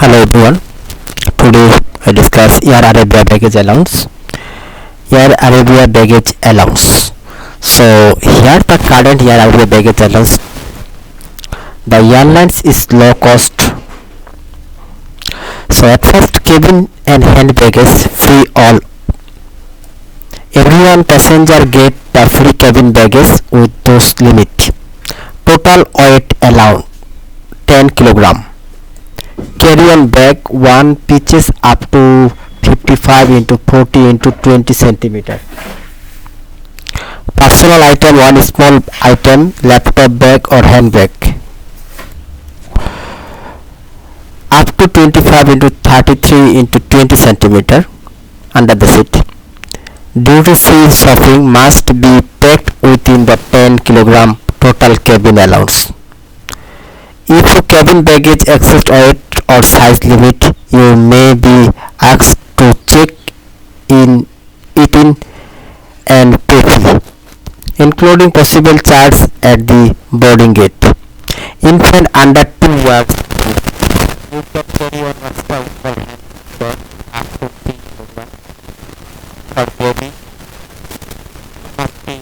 Hello everyone. Today I discuss Air Arabia baggage allowance. Air Arabia baggage allowance. So here the current Air Arabia baggage allowance. The airlines is low cost. So at first cabin and hand baggage free all. Everyone passenger get the free cabin baggage with those limit. Total weight allowed 10 kilogram. Carry-on bag 1 pitches up to 55 into 40 into 20 centimeter. Personal item 1 small item, laptop bag or handbag up to 25 into 33 into 20 centimeter under the seat. Duty free shopping must be packed within the 10 kilogram total cabin allowance. If your cabin baggage exceeds weight or size limit, you may be asked to check in and pay fee, including possible charge at the boarding gate. Infant under 2 years you can carry on extra overhead bag up to 3 kg for baby 40.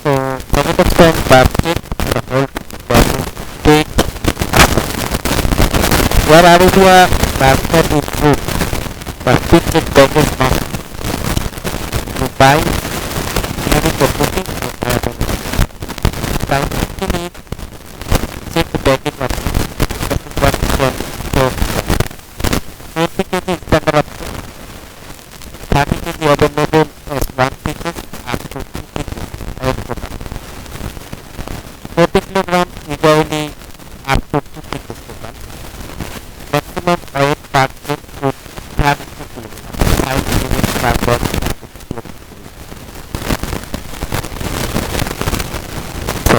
So positive strength basket the whole body weight. Air Arabia basket is good, but fitted baggage not. You buy during the booking or having by checking it, check the baggage of what can store. 20 kg standard option, 30 kg available as 1 pieces up to 2 pieces as total. 40 kg usually up to 2 pieces total. Maximum weight per trip to 32 kg. 5 kg per box and 2 kg. So